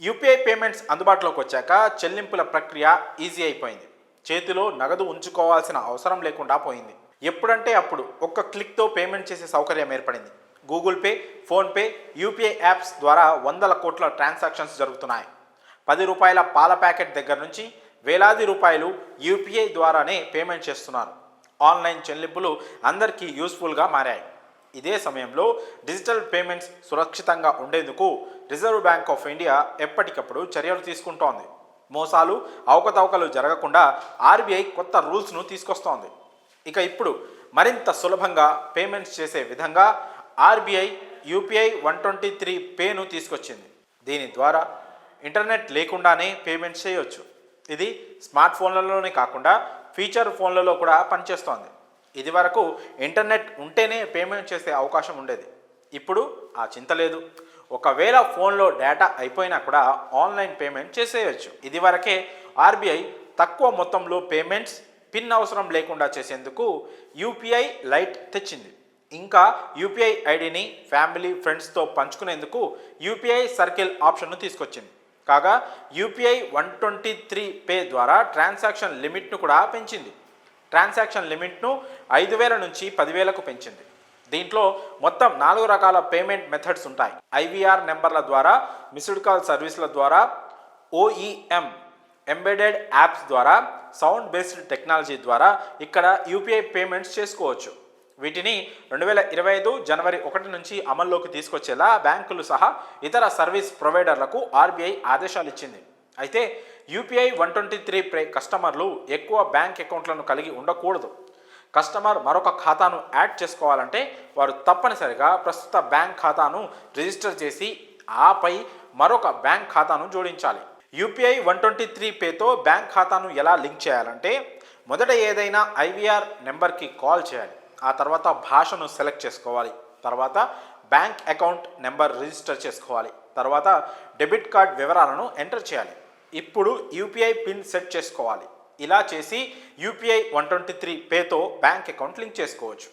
UPI payments అందుబాటులోకి వచ్చాక చెల్లింపుల ప్రక్రియ ఈజీ అయిపోయింది. చేతిలో నగదు ఉంచుకోవాల్సిన అవసరం లేకుండా పోయింది. ఎప్పుడంటే అప్పుడు ఒక్క క్లిక్తో పేమెంట్ చేసే సౌకర్యం ఏర్పడింది. Google pay, PhonePe, UPI apps ద్వారా వందల కోట్ల ట్రాన్సాక్షన్స్ జరుగుతున్నాయి. 10 రూపాయల పాల ప్యాకెట్ దగ్గర నుంచి వేలాది రూపాయలు యూపీఐ ద్వారానే పేమెంట్ చేస్తున్నారు. ఆన్లైన్ చెల్లింపులు అందరికీ యూస్ఫుల్గా మారాయి. ఇదే సమయంలో డిజిటల్ పేమెంట్స్ సురక్షితంగా ఉండేందుకు రిజర్వ్ బ్యాంక్ ఆఫ్ ఇండియా ఎప్పటికప్పుడు చర్యలు తీసుకుంటోంది. మోసాలు, అవకతవకలు జరగకుండా ఆర్బీఐ కొత్త రూల్స్ను తీసుకొస్తోంది. ఇక ఇప్పుడు మరింత సులభంగా పేమెంట్స్ చేసే విధంగా ఆర్బీఐ యూపీఐ 123 పేను తీసుకొచ్చింది. దీని ద్వారా ఇంటర్నెట్ లేకుండానే పేమెంట్స్ చేయవచ్చు. ఇది స్మార్ట్ ఫోన్లలోనే కాకుండా ఫీచర్ ఫోన్లలో కూడా పనిచేస్తోంది. ఇది వరకు ఇంటర్నెట్ ఉంటేనే పేమెంట్ చేసే అవకాశం ఉండేది. ఇప్పుడు ఆ చింత లేదు. ఒకవేళ ఫోన్లో డేటా అయిపోయినా కూడా ఆన్లైన్ పేమెంట్ చేసేయచ్చు. ఇది వరకే ఆర్బీఐ తక్కువ మొత్తంలో పేమెంట్స్ పిన్ అవసరం లేకుండా చేసేందుకు యూపీఐ లైట్ తెచ్చింది. ఇంకా యూపీఐ ఐడిని ఫ్యామిలీ, ఫ్రెండ్స్తో పంచుకునేందుకు యూపీఐ సర్కిల్ ఆప్షన్ను తీసుకొచ్చింది. కాగా యూపీఐ 123 పే ద్వారా ట్రాన్సాక్షన్ లిమిట్ను కూడా పెంచింది. ట్రాన్సాక్షన్ లిమిట్ను 5,000 నుంచి 10,000కు పెంచింది. దీంట్లో మొత్తం 4 రకాల పేమెంట్ మెథడ్స్ ఉంటాయి. ఐవీఆర్ నెంబర్ల ద్వారా, మిస్డ్ కాల్ సర్వీసుల ద్వారా, ఓఈఎం ఎంబెడెడ్ యాప్స్ ద్వారా, సౌండ్ బేస్డ్ టెక్నాలజీ ద్వారా ఇక్కడ యూపీఐ పేమెంట్స్ చేసుకోవచ్చు. వీటిని 2025 జనవరి 1 నుంచి అమల్లోకి తీసుకొచ్చేలా బ్యాంకులు సహా ఇతర సర్వీస్ ప్రొవైడర్లకు ఆర్బీఐ ఆదేశాలు ఇచ్చింది. అయితే యూపీఐ 123 పే కస్టమర్లు ఎక్కువ బ్యాంక్ అకౌంట్లను కలిగి ఉండకూడదు. కస్టమర్ మరొక ఖాతాను యాడ్ చేసుకోవాలంటే వారు తప్పనిసరిగా ప్రస్తుత బ్యాంక్ ఖాతాను రిజిస్టర్ చేసి ఆపై మరొక బ్యాంక్ ఖాతాను జోడించాలి. యూపీఐ 123 పేతో బ్యాంక్ ఖాతాను ఎలా లింక్ చేయాలంటే మొదట ఏదైనా ఐవీఆర్ నెంబర్కి కాల్ చేయాలి. ఆ తర్వాత భాషను సెలెక్ట్ చేసుకోవాలి. తర్వాత బ్యాంక్ అకౌంట్ నెంబర్ రిజిస్టర్ చేసుకోవాలి. తర్వాత డెబిట్ కార్డ్ వివరాలను ఎంటర్ చేయాలి. ఇప్పుడు యూపీఐ పిన్ సెట్ చేసుకోవాలి. ఇలా చేసి యూపీఐ 123 పేతో బ్యాంక్ అకౌంట్ లింక్ చేసుకోవచ్చు.